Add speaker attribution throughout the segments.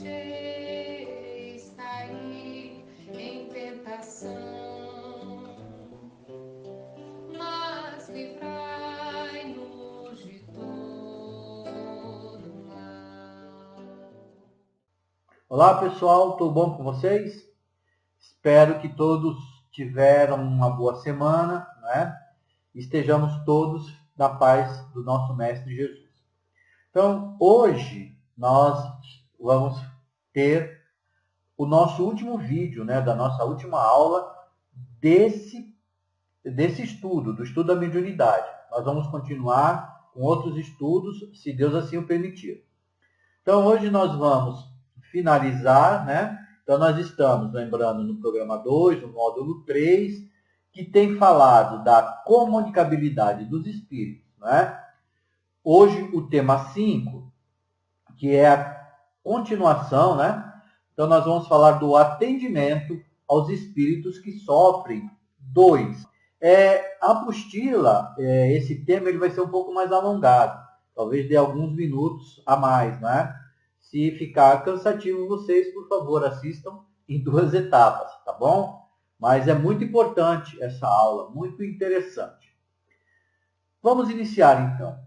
Speaker 1: deixeis cair em tentação, mas livrai-nos de todo mal.
Speaker 2: Olá pessoal, tudo bom com vocês? Espero que todos tiveram uma boa semana, né? Estejamos todos na paz do nosso Mestre Jesus. Então, hoje nós vamos ter o nosso último vídeo, né, da nossa última aula desse estudo, do estudo da mediunidade. Nós vamos continuar com outros estudos, se Deus assim o permitir. Então, hoje nós vamos finalizar, né? Então, nós estamos, lembrando, no programa 2, no módulo 3, que tem falado da comunicabilidade dos espíritos, né? Hoje, o tema 5, que é a continuação, né? Então, nós vamos falar do atendimento aos espíritos que sofrem dores. A apostila, esse tema, ele vai ser um pouco mais alongado. Talvez dê alguns minutos a mais, né? Se ficar cansativo, vocês, por favor, assistam em 2 etapas, tá bom? Mas é muito importante essa aula, muito interessante. Vamos iniciar, então.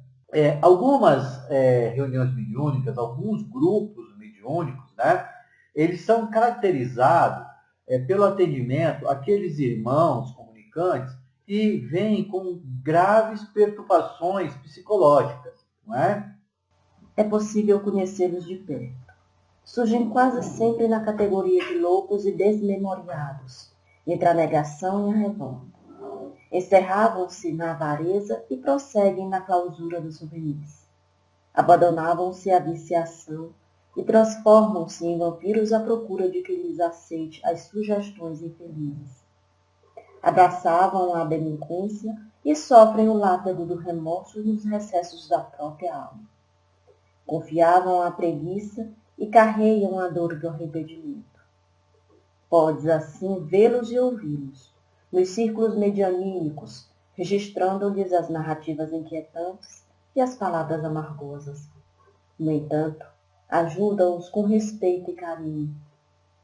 Speaker 2: Algumas reuniões mediúnicas, alguns grupos mediúnicos, né? Eles são caracterizados pelo atendimento àqueles irmãos comunicantes que vêm com graves perturbações psicológicas, não é?
Speaker 3: É possível conhecê-los de perto. Surgem quase sempre na categoria de loucos e desmemoriados, entre a negação e a revolta. Encerravam-se na avareza e prosseguem na clausura dos souvenirs. Abandonavam-se à viciação e transformam-se em vampiros à procura de que lhes aceite as sugestões infelizes. Abraçavam a delinquência e sofrem o látigo do remorso nos recessos da própria alma. Confiavam à preguiça e carreiam a dor do arrependimento. Podes assim vê-los e ouvi-los, nos círculos medianímicos, registrando-lhes as narrativas inquietantes e as palavras amargosas. No entanto, ajudam-os com respeito e carinho,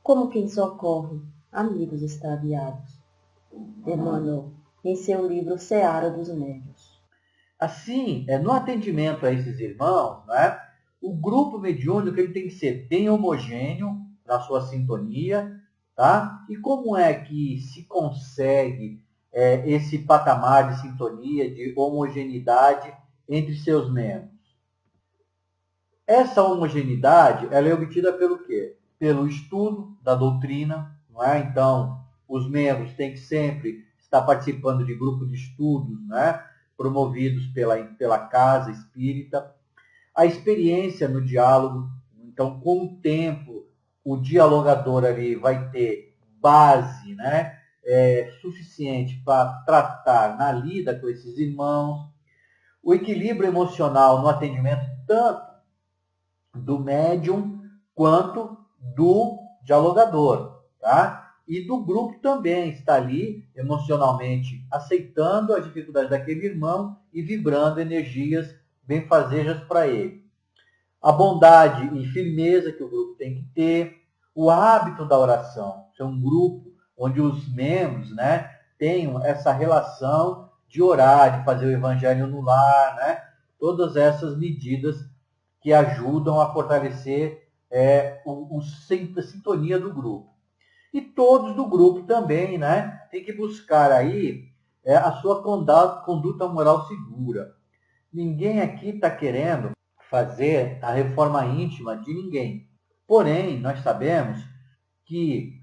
Speaker 3: como quem socorre amigos extraviados. Emmanuel, em seu livro Seara dos Médiuns.
Speaker 2: Assim, no atendimento a esses irmãos, né, o grupo mediúnico ele tem que ser bem homogêneo na sua sintonia, tá? E como é que se consegue esse patamar de sintonia, de homogeneidade entre seus membros? Essa homogeneidade ela é obtida pelo quê? Pelo estudo da doutrina, não é? Então, os membros têm que sempre estar participando de grupos de estudos, né? Promovidos pela casa espírita. A experiência no diálogo, então, com o tempo, o dialogador ali vai ter base, né? Suficiente para tratar na lida com esses irmãos. O equilíbrio emocional no atendimento, tanto do médium quanto do dialogador, tá? E do grupo também está ali emocionalmente aceitando as dificuldades daquele irmão e vibrando energias benfazejas para ele. A bondade e firmeza que o grupo tem que ter, o hábito da oração. É um grupo onde os membros, né, tenham essa relação de orar, de fazer o evangelho no lar, né? Todas essas medidas que ajudam a fortalecer a sintonia do grupo. E todos do grupo também, né, tem que buscar aí a sua conduta moral segura. Ninguém aqui está querendo fazer a reforma íntima de ninguém. Porém, nós sabemos que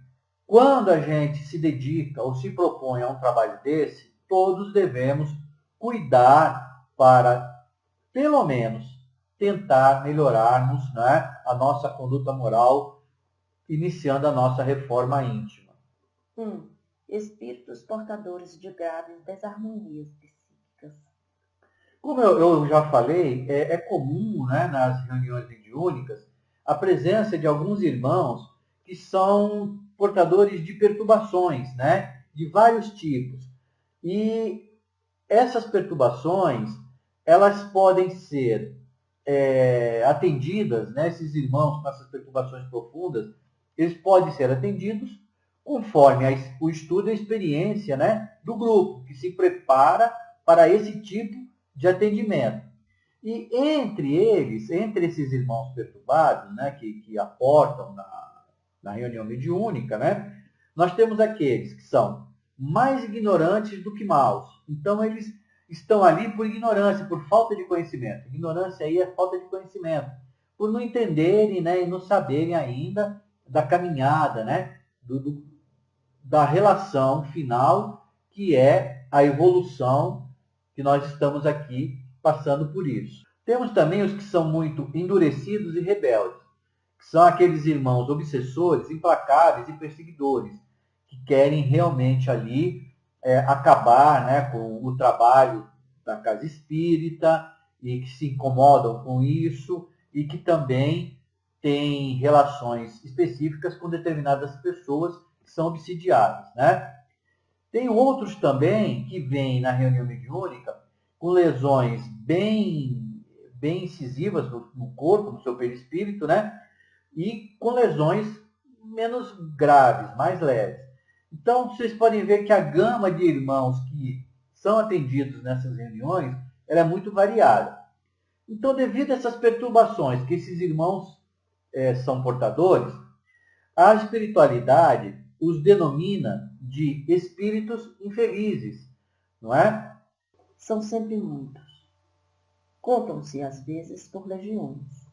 Speaker 2: quando a gente se dedica ou se propõe a um trabalho desse, todos devemos cuidar para, pelo menos, tentar melhorarmos, né, a nossa conduta moral, iniciando a nossa reforma íntima.
Speaker 3: Espíritos portadores de graves desarmonias psíquicas.
Speaker 2: Como eu já falei, é comum, né, nas reuniões mediúnicas a presença de alguns irmãos que são portadores de perturbações, né, de vários tipos. E essas perturbações, elas podem ser atendidas, né, esses irmãos com essas perturbações profundas, eles podem ser atendidos conforme o estudo e a experiência, né, do grupo, que se prepara para esse tipo de atendimento. E entre eles, entre esses irmãos perturbados, né, que aportam na reunião mediúnica, né, nós temos aqueles que são mais ignorantes do que maus. Então, eles estão ali por ignorância, por falta de conhecimento. Ignorância aí é falta de conhecimento. Por não entenderem, né, e não saberem ainda da caminhada, né, da relação final, que é a evolução que nós estamos aqui passando por isso. Temos também os que são muito endurecidos e rebeldes, que são aqueles irmãos obsessores, implacáveis e perseguidores, que querem realmente ali acabar, né, com o trabalho da casa espírita e que se incomodam com isso e que também têm relações específicas com determinadas pessoas que são obsidiadas, né? Tem outros também que vêm na reunião mediúnica com lesões bem incisivas no corpo, no seu perispírito, né? E com lesões menos graves, mais leves. Então, vocês podem ver que a gama de irmãos que são atendidos nessas reuniões ela é muito variada. Então, devido a essas perturbações que esses irmãos são portadores, a espiritualidade os denomina de espíritos infelizes, não é?
Speaker 3: São sempre muitos. Contam-se, às vezes, por legiões.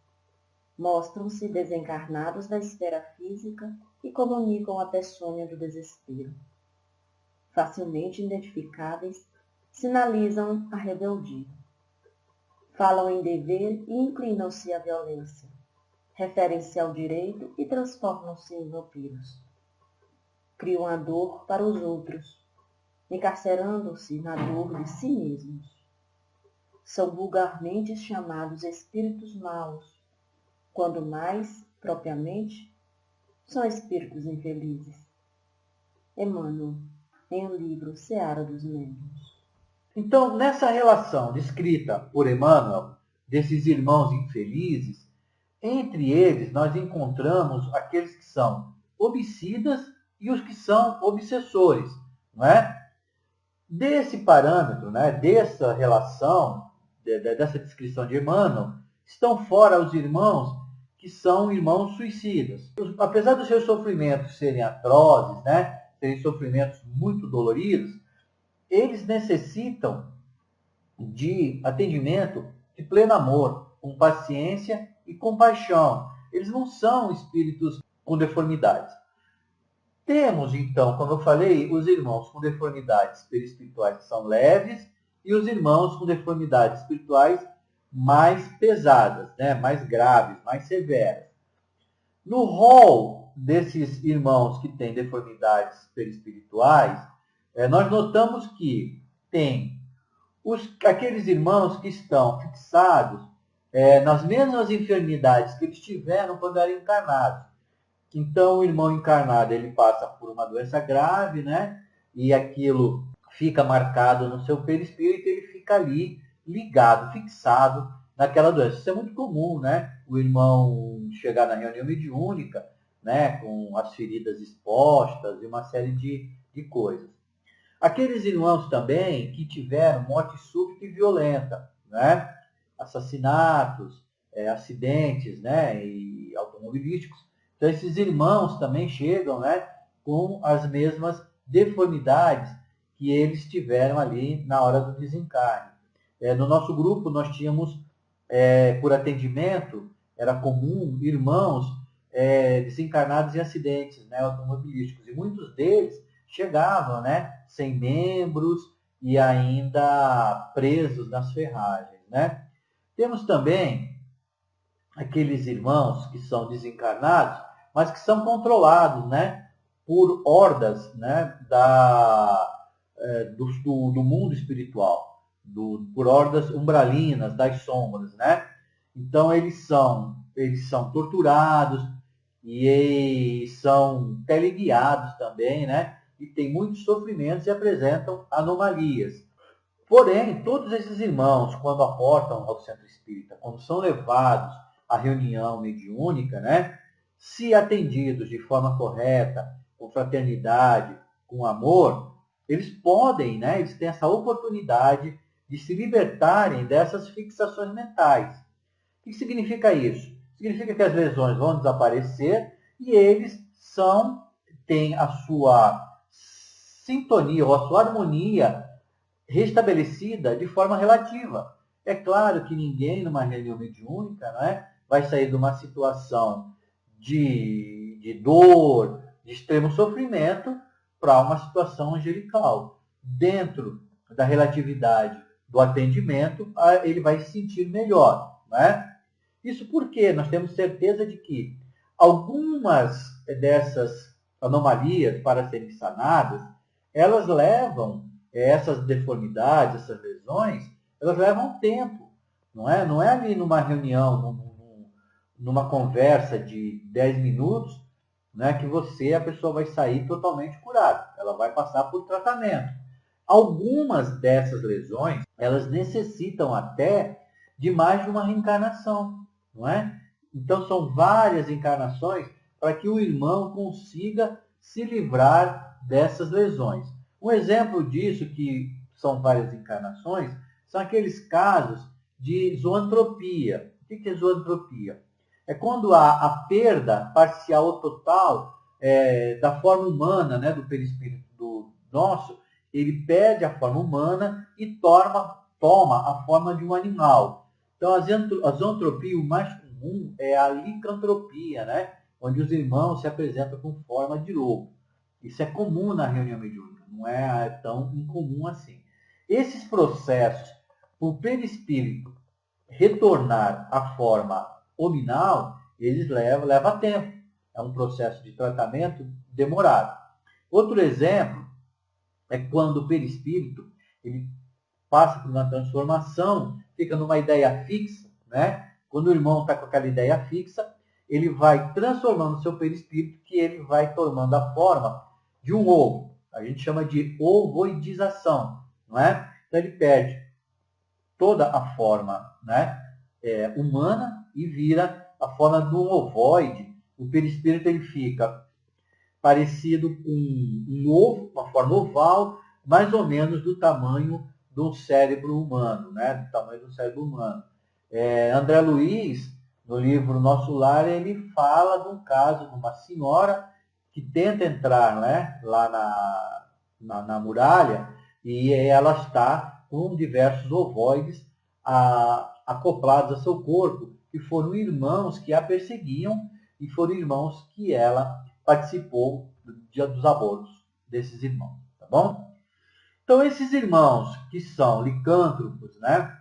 Speaker 3: Mostram-se desencarnados da esfera física e comunicam a peçonha do desespero. Facilmente identificáveis, sinalizam a rebeldia. Falam em dever e inclinam-se à violência. Referem-se ao direito e transformam-se em vampiros. Criam a dor para os outros, encarcerando-se na dor de si mesmos. São vulgarmente chamados espíritos maus, quando mais, propriamente, são espíritos infelizes. Emmanuel, em o livro Seara dos Médiuns.
Speaker 2: Então, nessa relação descrita por Emmanuel, desses irmãos infelizes, entre eles nós encontramos aqueles que são homicidas e os que são obsessores, não é? Desse parâmetro, né, dessa relação, dessa descrição de Emmanuel, estão fora os irmãos que são irmãos suicidas. Apesar dos seus sofrimentos serem atrozes, né, serem sofrimentos muito doloridos, eles necessitam de atendimento de pleno amor, com paciência e compaixão. Eles não são espíritos com deformidades. Temos, então, como eu falei, os irmãos com deformidades perispirituais que são leves e os irmãos com deformidades espirituais mais pesadas, né? Mais graves, mais severas. No rol desses irmãos que têm deformidades perispirituais, nós notamos que tem aqueles irmãos que estão fixados nas mesmas enfermidades que eles tiveram quando eram encarnados. Então, o irmão encarnado, ele passa por uma doença grave, né? E aquilo fica marcado no seu perispírito, ele fica ali ligado, fixado naquela doença. Isso é muito comum, né? O irmão chegar na reunião mediúnica, né? Com as feridas expostas e uma série de coisas. Aqueles irmãos também que tiveram morte súbita e violenta, né? Assassinatos, acidentes, né? E automobilísticos. Então, esses irmãos também chegam, né, com as mesmas deformidades que eles tiveram ali na hora do desencarne. No nosso grupo, nós tínhamos, por atendimento, era comum irmãos desencarnados em acidentes, né, automobilísticos. E muitos deles chegavam, né, sem membros e ainda presos nas ferragens, né. Temos também aqueles irmãos que são desencarnados, mas que são controlados, né, por hordas, né, do mundo espiritual, por hordas umbralinas, das sombras, né? Então eles são torturados e são teleguiados também, né? E tem muitos sofrimentos e apresentam anomalias. Porém, todos esses irmãos, quando aportam ao centro espírita, quando são levados à reunião mediúnica, né, se atendidos de forma correta, com fraternidade, com amor, eles podem, né, eles têm essa oportunidade de se libertarem dessas fixações mentais. O que significa isso? Significa que as lesões vão desaparecer e eles têm a sua sintonia ou a sua harmonia restabelecida de forma relativa. É claro que ninguém numa reunião mediúnica, né, vai sair de uma situação de dor, de extremo sofrimento, para uma situação angelical. Dentro da relatividade do atendimento, ele vai se sentir melhor. Né? Isso porque nós temos certeza de que algumas dessas anomalias, para serem sanadas, elas levam essas deformidades, essas lesões, elas levam tempo. Não é ali numa reunião, numa conversa de 10 minutos, né, que a pessoa vai sair totalmente curada. Ela vai passar por tratamento. Algumas dessas lesões, elas necessitam até de mais de uma reencarnação, não é? Então são várias encarnações para que o irmão consiga se livrar dessas lesões. Um exemplo disso, que são várias encarnações, são aqueles casos de zoantropia. O que é zoantropia? É quando há a perda parcial ou total da forma humana, né, do perispírito do nosso, ele perde a forma humana e toma a forma de um animal. Então, a zoantropia, o mais comum é a licantropia, né, onde os irmãos se apresentam com forma de lobo. Isso é comum na reunião mediúnica, não é tão incomum assim. Esses processos, o perispírito retornar à forma hominal, eles levam tempo. É um processo de tratamento demorado. Outro exemplo é quando o perispírito ele passa por uma transformação, fica numa ideia fixa, né? Quando o irmão está com aquela ideia fixa, ele vai transformando o seu perispírito, que ele vai tomando a forma de um ovo. A gente chama de ovoidização, não é? Então ele perde toda a forma, né, humana e vira a forma de um ovoide. O perispírito ele fica parecido com um ovo, uma forma oval, mais ou menos do tamanho de um cérebro humano, né, do tamanho do cérebro humano. André Luiz, no livro Nosso Lar, ele fala de um caso de uma senhora que tenta entrar, né, lá na muralha, e ela está com diversos ovoides acoplados ao seu corpo, que foram irmãos que a perseguiam e foram irmãos que ela participou dos abortos desses irmãos, tá bom? Então, esses irmãos que são licântropos, né,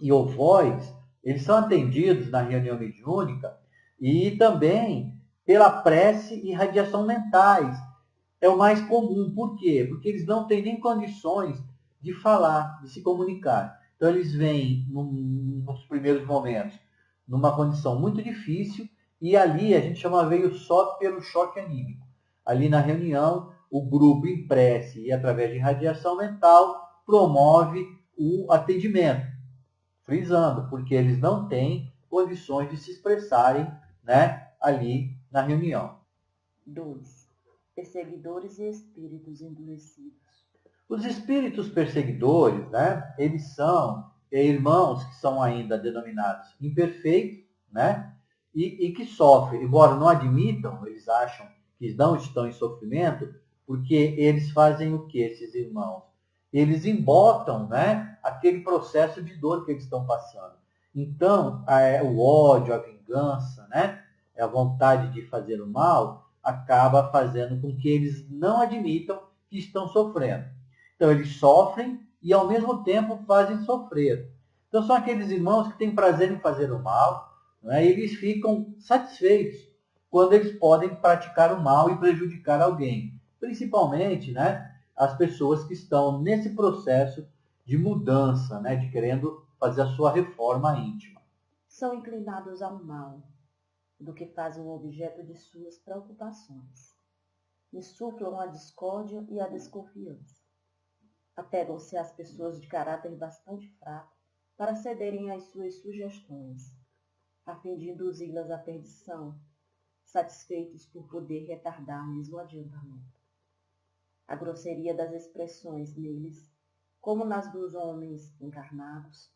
Speaker 2: e ovoides, eles são atendidos na reunião mediúnica e também pela prece e radiação mentais. É o mais comum. Por quê? Porque eles não têm nem condições de falar, de se comunicar. Então, eles vêm, nos primeiros momentos, numa condição muito difícil, e ali a gente chama veio só pelo choque anímico. Ali na reunião, o grupo em prece e através de radiação mental promove o atendimento, frisando, porque eles não têm condições de se expressarem, né, ali na reunião.
Speaker 3: 2. Perseguidores e espíritos endurecidos.
Speaker 2: Os espíritos perseguidores, né, eles são irmãos que são ainda denominados imperfeitos, né, e que sofrem, embora não admitam, eles acham que não estão em sofrimento, porque eles fazem o que, esses irmãos? Eles embotam, né, aquele processo de dor que eles estão passando. Então, o ódio, a vingança, né, a vontade de fazer o mal, acaba fazendo com que eles não admitam que estão sofrendo. Então, eles sofrem e, ao mesmo tempo, fazem sofrer. Então, são aqueles irmãos que têm prazer em fazer o mal, né, e eles ficam satisfeitos quando eles podem praticar o mal e prejudicar alguém. Principalmente, né, as pessoas que estão nesse processo de mudança, né, de querendo fazer a sua reforma íntima.
Speaker 3: São inclinados ao mal, do que fazem o objeto de suas preocupações. Insuflam a discórdia e a desconfiança. Apegam-se às pessoas de caráter bastante fraco para cederem às suas sugestões, a fim de induzi-las à perdição, satisfeitos por poder retardar-lhes o adiantamento. A grosseria das expressões neles, como nas dos homens encarnados,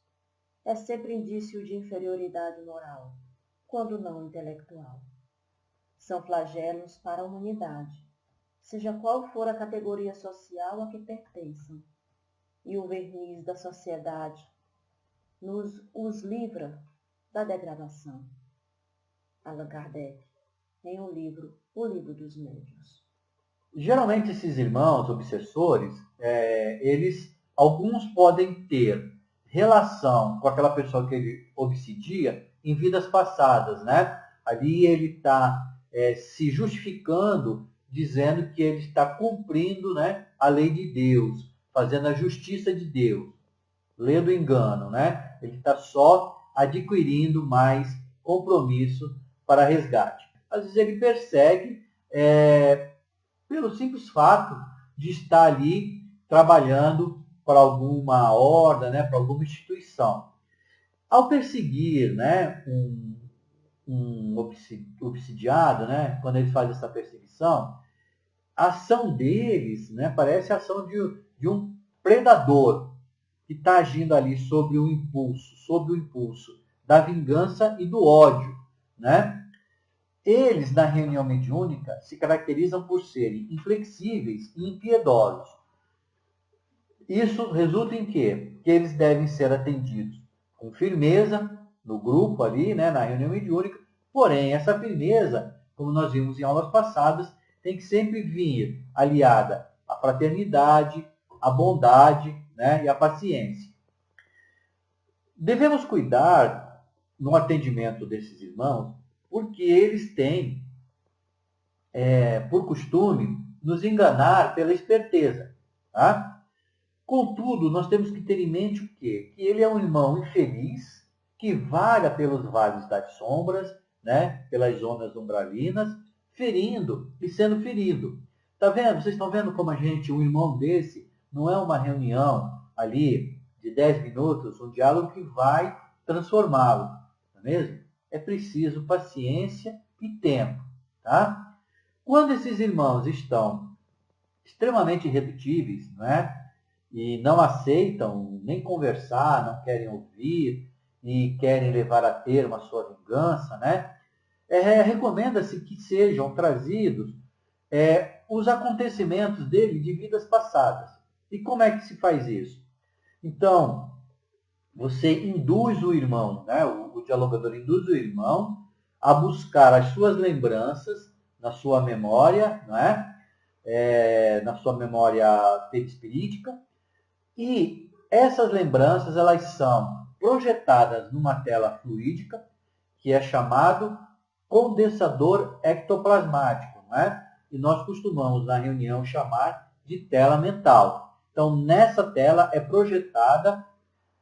Speaker 3: é sempre indício de inferioridade moral, quando não intelectual. São flagelos para a humanidade, seja qual for a categoria social a que pertençam, e o verniz da sociedade os livra da degradação. Allan Kardec, em um livro, O Livro dos Médiuns.
Speaker 2: Geralmente esses irmãos obsessores, alguns podem ter relação com aquela pessoa que ele obsidia em vidas passadas, né? Ali ele está se justificando, dizendo que ele está cumprindo, né, a lei de Deus, fazendo a justiça de Deus, lê do engano, né? Ele está só adquirindo mais compromisso para resgate. Às vezes ele persegue pelo simples fato de estar ali trabalhando para alguma ordem, né, para alguma instituição. Ao perseguir, né, um obsidiado, né, quando eles fazem essa perseguição, a ação deles, né, parece a ação de um predador que está agindo ali sob o impulso da vingança e do ódio, né? Eles, na reunião mediúnica, se caracterizam por serem inflexíveis e impiedosos. Isso resulta em quê? Que eles devem ser atendidos com firmeza no grupo ali, né, na reunião mediúnica. Porém, essa firmeza, como nós vimos em aulas passadas, tem que sempre vir aliada à fraternidade, à bondade, né, e à paciência. Devemos cuidar no atendimento desses irmãos, porque eles têm, por costume, nos enganar pela esperteza. Tá? Contudo, nós temos que ter em mente o quê? Que ele é um irmão infeliz, que vaga pelos vales das sombras, né, pelas zonas umbralinas, ferindo e sendo ferido. Tá vendo? Vocês estão vendo como um irmão desse, não é uma reunião ali de 10 minutos, um diálogo que vai transformá-lo, não é mesmo? É preciso paciência e tempo, tá? Quando esses irmãos estão extremamente irredutíveis, não é? E não aceitam nem conversar, não querem ouvir e querem levar a termo a sua vingança, né? Recomenda-se que sejam trazidos os acontecimentos dele de vidas passadas. E como é que se faz isso? Então, você induz o irmão, né? O dialogador induz o irmão a buscar as suas lembranças na sua memória, não é? Na sua memória perispirítica, e essas lembranças elas são projetadas numa tela fluídica, que é chamado condensador ectoplasmático, não é? E nós costumamos na reunião chamar de tela mental. Então, nessa tela é projetada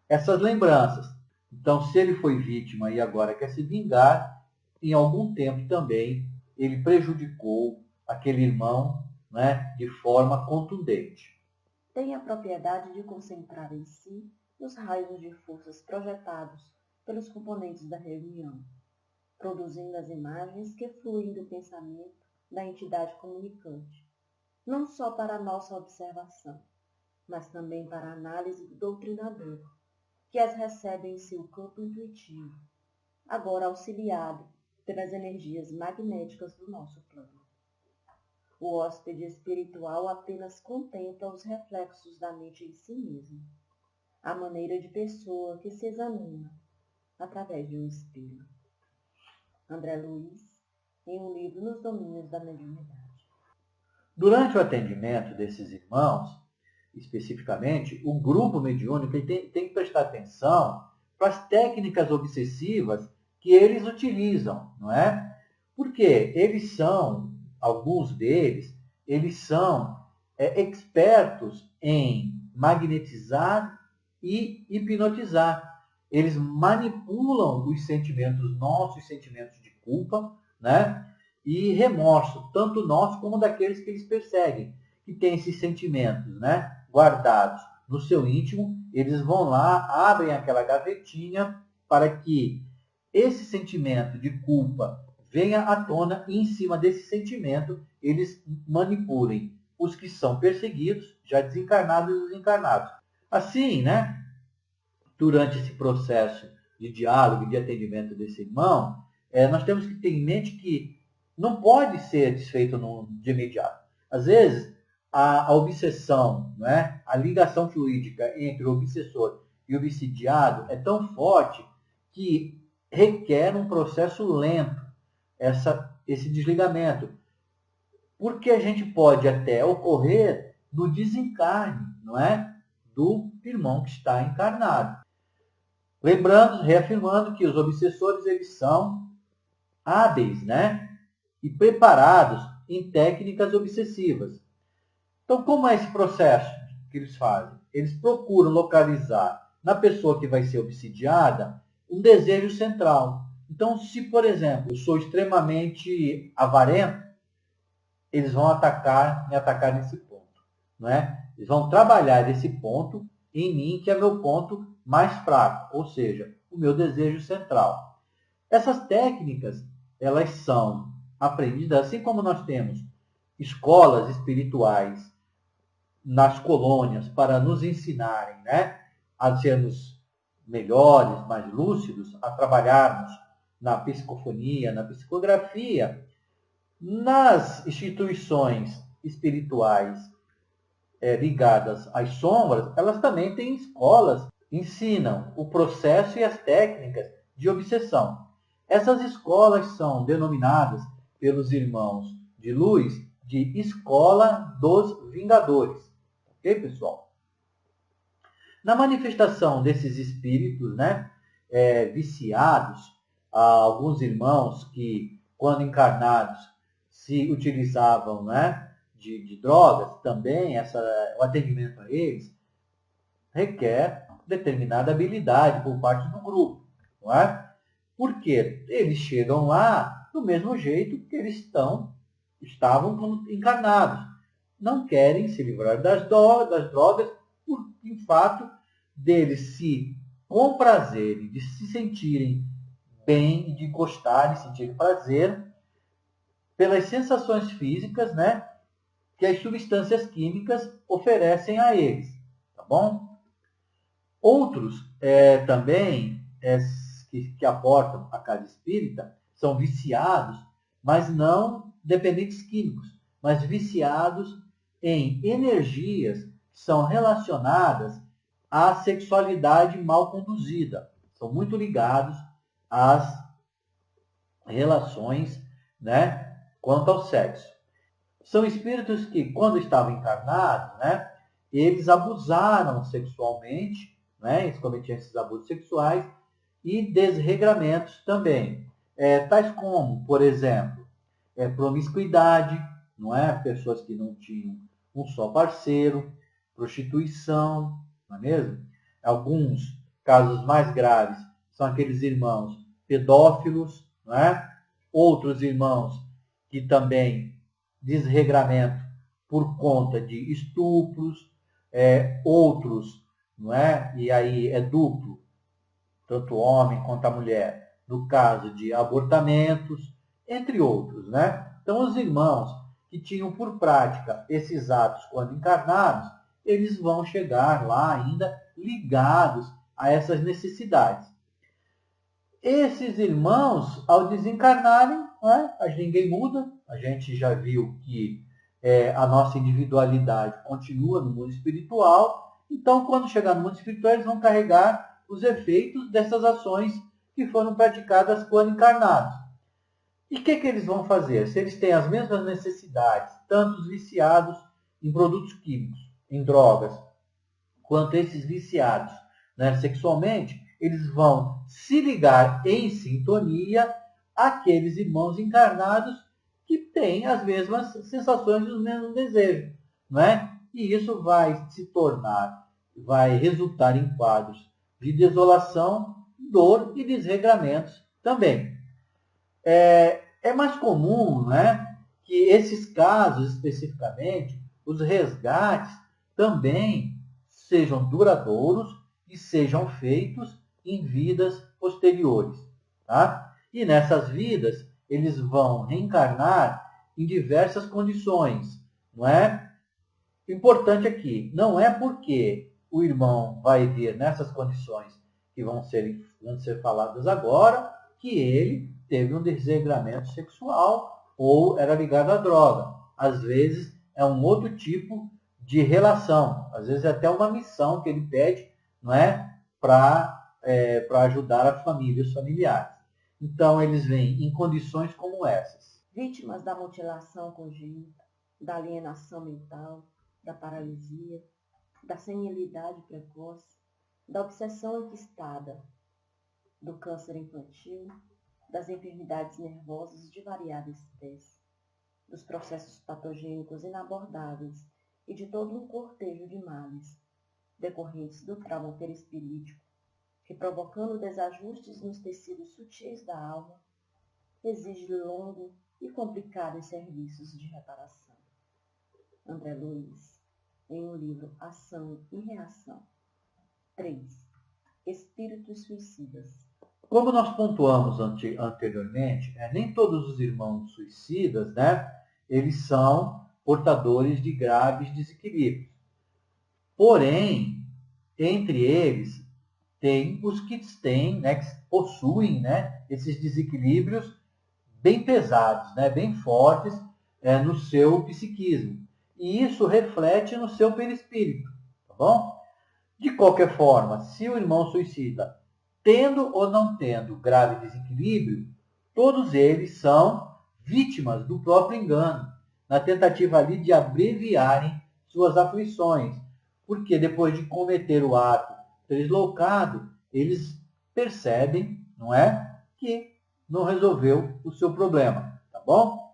Speaker 2: essas lembranças. Então, se ele foi vítima e agora quer se vingar, em algum tempo também ele prejudicou aquele irmão, né, de forma contundente.
Speaker 3: Tem a propriedade de concentrar em si os raios de forças projetados pelos componentes da reunião, produzindo as imagens que fluem do pensamento da entidade comunicante, não só para a nossa observação, mas também para a análise do doutrinador, que as recebe em seu campo intuitivo, agora auxiliado pelas energias magnéticas do nosso plano. O hóspede espiritual apenas contempla os reflexos da mente em si mesmo, à maneira de pessoa que se examina através de um espelho. André Luiz, em um livro Nos Domínios da Mediunidade.
Speaker 2: Durante o atendimento desses irmãos, especificamente, o grupo mediúnico tem que prestar atenção para as técnicas obsessivas que eles utilizam, não é? Porque eles são, alguns deles, eles são expertos em magnetizar e hipnotizar. Eles manipulam os sentimentos nossos, sentimentos de culpa, né? E remorso, tanto nosso como daqueles que eles perseguem, que têm esses sentimentos, né, guardados. no seu íntimo, eles vão lá, abrem aquela gavetinha para que esse sentimento de culpa venha à tona e em cima desse sentimento eles manipulem os que são perseguidos, já desencarnados e desencarnados. Assim, né, durante esse processo de diálogo e de atendimento desse irmão, nós temos que ter em mente que não pode ser desfeito de imediato. Às vezes, a obsessão, né, a ligação fluídica entre o obsessor e o obsidiado é tão forte que requer um processo lento, esse desligamento. Porque a gente pode até ocorrer no desencarne, não é? Do irmão que está encarnado. Lembrando, reafirmando que os obsessores eles são hábeis, né? E preparados em técnicas obsessivas. Então, como é esse processo que eles fazem? Eles procuram localizar na pessoa que vai ser obsidiada um desejo central. Então, se, por exemplo, eu sou extremamente avarento, eles vão me atacar nesse ponto. Não é? Eles vão trabalhar esse ponto em mim, que é meu ponto mais fraco, ou seja, o meu desejo central. Essas técnicas, elas são aprendidas, assim como nós temos escolas espirituais nas colônias para nos ensinarem, né, a sermos melhores, mais lúcidos, a trabalharmos na psicofonia, na psicografia. Nas instituições espirituais ligadas às sombras, elas também têm escolas que ensinam o processo e as técnicas de obsessão. Essas escolas são denominadas pelos irmãos de luz de Escola dos Vingadores. Ok, pessoal? Na manifestação desses espíritos, né, viciados, há alguns irmãos que, quando encarnados, se utilizavam, né, de drogas, também o atendimento a eles requer determinada habilidade por parte do grupo, não é? Porque eles chegam lá do mesmo jeito que eles estavam quando encarnados. Não querem se livrar das drogas, por em fato deles se comprazerem, de se sentirem bem, de gostar, de sentir prazer pelas sensações físicas, né, que as substâncias químicas oferecem a eles, tá bom? Outros também que aportam a casa espírita são viciados, mas não dependentes químicos, mas viciados em energias que são relacionadas à sexualidade mal conduzida. São muito ligados às relações, né, quanto ao sexo. São espíritos que, quando estavam encarnados, né, eles abusaram sexualmente, né, eles cometiam esses abusos sexuais e desregramentos também. Tais como, por exemplo, promiscuidade, não é? Pessoas que não tinham um só parceiro, prostituição, não é mesmo? Alguns casos mais graves são aqueles irmãos pedófilos, não é? Outros irmãos que também desregramento por conta de estupros, outros, não é? E aí é duplo, tanto o homem quanto a mulher, no caso de abortamentos, entre outros, né? Então, os irmãos que tinham por prática esses atos quando encarnados, eles vão chegar lá ainda ligados a essas necessidades. Esses irmãos, ao desencarnarem, né, ninguém muda, a gente já viu que a nossa individualidade continua no mundo espiritual, então, quando chegar no mundo espiritual, eles vão carregar os efeitos dessas ações que foram praticadas quando encarnados. E o que eles vão fazer? Se eles têm as mesmas necessidades, tanto os viciados em produtos químicos, em drogas, quanto esses viciados, né, sexualmente, eles vão se ligar em sintonia àqueles irmãos encarnados que têm as mesmas sensações e os mesmos desejos, não é? E isso vai vai resultar em quadros de desolação, dor e desregramentos também. É mais comum, né, que esses casos especificamente, os resgates também sejam duradouros e sejam feitos em vidas posteriores. Tá? E nessas vidas, eles vão reencarnar em diversas condições. Não é? O importante aqui, não é porque o irmão vai vir nessas condições que vão ser faladas agora, que ele teve um desregramento sexual ou era ligado à droga. Às vezes é um outro tipo de relação, às vezes é até uma missão que ele pede, não é, para ajudar a família, os familiares. Então eles vêm em condições como essas.
Speaker 3: Vítimas da mutilação congênita, da alienação mental, da paralisia, da senilidade precoce, da obsessão enquistada, do câncer infantil, das enfermidades nervosas de variadas espécies, dos processos patogênicos inabordáveis e de todo um cortejo de males, decorrentes do trauma perispirítico, que, provocando desajustes nos tecidos sutis da alma, exige longo e complicados serviços de reparação. André Luiz, em um livro Ação e Reação. 3. Espíritos suicidas.
Speaker 2: Como nós pontuamos anteriormente, nem todos os irmãos suicidas, né, eles são portadores de graves desequilíbrios. Porém, entre eles, tem os que têm, né, que possuem, né, esses desequilíbrios bem pesados, né, bem fortes no seu psiquismo. E isso reflete no seu perispírito, tá bom? De qualquer forma, se o irmão suicida, tendo ou não tendo grave desequilíbrio, todos eles são vítimas do próprio engano, na tentativa ali de abreviarem suas aflições, porque depois de cometer o ato deslocado, eles percebem, não é, que não resolveu o seu problema, tá bom?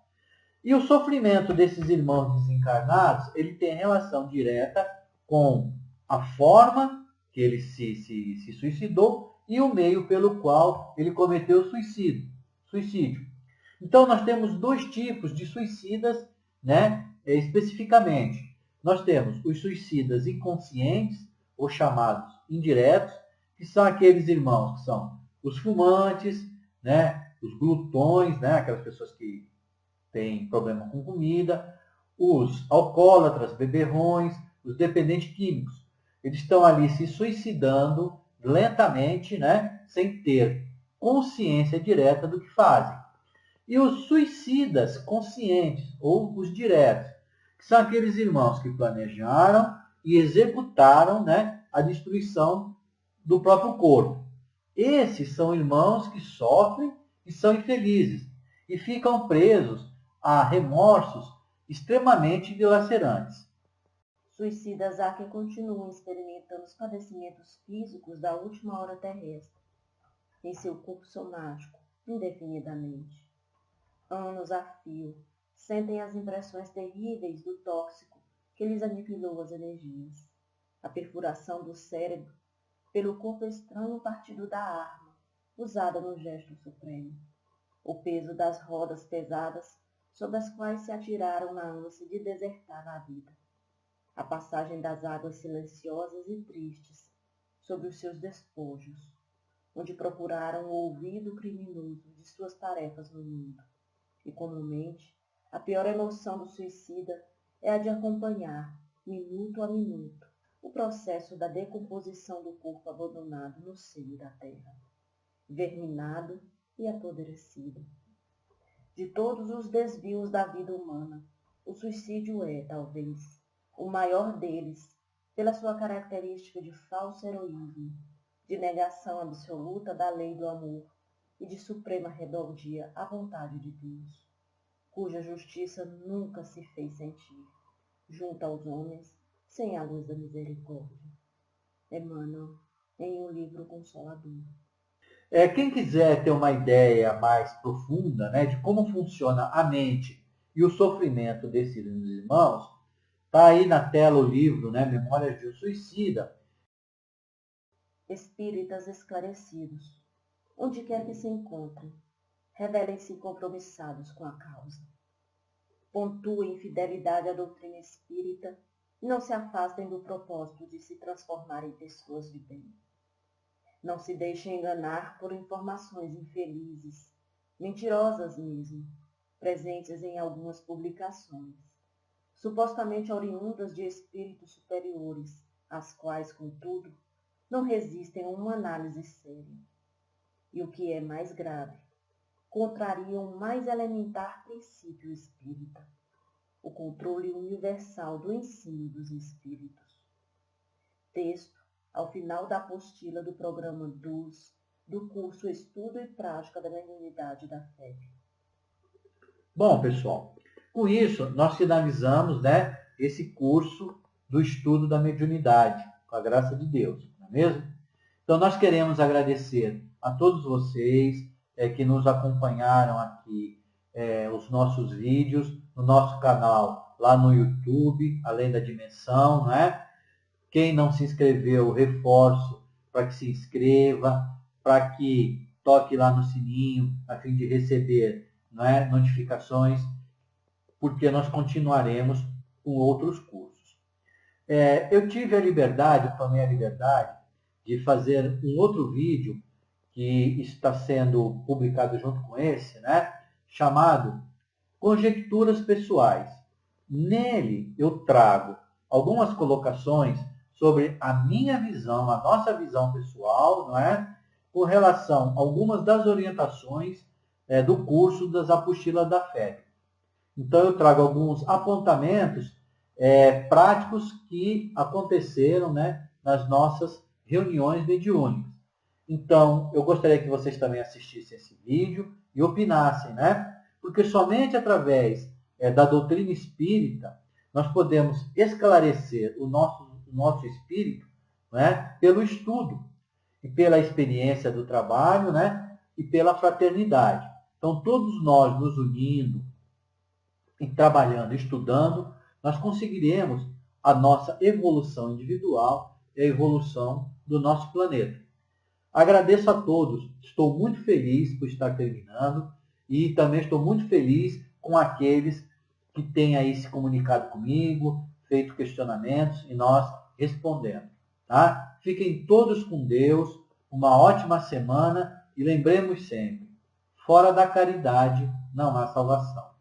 Speaker 2: E o sofrimento desses irmãos desencarnados, ele tem relação direta com a forma que ele se suicidou e o meio pelo qual ele cometeu o suicídio. Então, nós temos dois tipos de suicidas, né, especificamente. Nós temos os suicidas inconscientes, ou chamados indiretos, que são aqueles irmãos que são os fumantes, né, os glutões, né, aquelas pessoas que têm problema com comida, os alcoólatras, beberrões, os dependentes químicos. Eles estão ali se suicidando lentamente, né, sem ter consciência direta do que fazem. E os suicidas conscientes, ou os diretos, que são aqueles irmãos que planejaram e executaram, né, a destruição do próprio corpo. Esses são irmãos que sofrem e são infelizes e ficam presos a remorsos extremamente dilacerantes.
Speaker 3: Suicidas há que continuam experimentando os padecimentos físicos da última hora terrestre, em seu corpo somático, indefinidamente. Anos a fio, sentem as impressões terríveis do tóxico que lhes aniquilou as energias. A perfuração do cérebro pelo corpo estranho partido da arma, usada no gesto supremo. O peso das rodas pesadas sobre as quais se atiraram na ânsia de desertar a vida. A passagem das águas silenciosas e tristes sobre os seus despojos, onde procuraram o ouvido criminoso de suas tarefas no mundo. E, comumente, a pior emoção do suicida é a de acompanhar, minuto a minuto, o processo da decomposição do corpo abandonado no seio da terra, verminado e apodrecido. De todos os desvios da vida humana, o suicídio é, talvez, o maior deles, pela sua característica de falso heroísmo, de negação absoluta da lei do amor e de suprema rebeldia à vontade de Deus, cuja justiça nunca se fez sentir, junto aos homens, sem a luz da misericórdia. Emmanuel, em um livro consolador.
Speaker 2: Quem quiser ter uma ideia mais profunda, né, de como funciona a mente e o sofrimento desses irmãos, está aí na tela o livro, né, Memórias de um Suicida.
Speaker 3: Espíritas esclarecidos, onde quer que se encontrem, revelem-se compromissados com a causa. Pontuem fidelidade à doutrina espírita Não se afastem do propósito de se transformar em pessoas de bem. Não se deixem enganar por informações infelizes, mentirosas mesmo, presentes em algumas publicações, supostamente oriundas de espíritos superiores, as quais, contudo, não resistem a uma análise séria. E o que é mais grave, contrariam o mais elementar princípio espírita, o controle universal do ensino dos espíritos. Texto ao final da apostila do programa do curso Estudo e Prática da Mediunidade da FEB.
Speaker 2: Bom, pessoal, com isso nós finalizamos, né, esse curso do estudo da mediunidade, com a graça de Deus, não é mesmo? Então nós queremos agradecer a todos vocês que nos acompanharam aqui, os nossos vídeos, no nosso canal lá no YouTube, Além da Dimensão, não é? Quem não se inscreveu, reforço para que se inscreva, para que toque lá no sininho, a fim de receber, não é, notificações, porque nós continuaremos com outros cursos. Eu tive a liberdade, eu tomei a liberdade de fazer um outro vídeo que está sendo publicado junto com esse, né, chamado Conjecturas Pessoais. Nele eu trago algumas colocações sobre a minha visão, a nossa visão pessoal, não é? Com relação a algumas das orientações do curso das apostilas da FEB. Então eu trago alguns apontamentos práticos que aconteceram, né, nas nossas reuniões mediúnicas. Então eu gostaria que vocês também assistissem esse vídeo e opinassem, né? Porque somente através da doutrina espírita nós podemos esclarecer o nosso espírito, né, pelo estudo e pela experiência do trabalho, né, e pela fraternidade. Então, todos nós nos unindo e trabalhando, estudando, nós conseguiremos a nossa evolução individual e a evolução do nosso planeta. Agradeço a todos, estou muito feliz por estar terminando e também estou muito feliz com aqueles que têm aí se comunicado comigo, feito questionamentos e nós respondendo. Tá? Fiquem todos com Deus, uma ótima semana e lembremos sempre, fora da caridade não há salvação.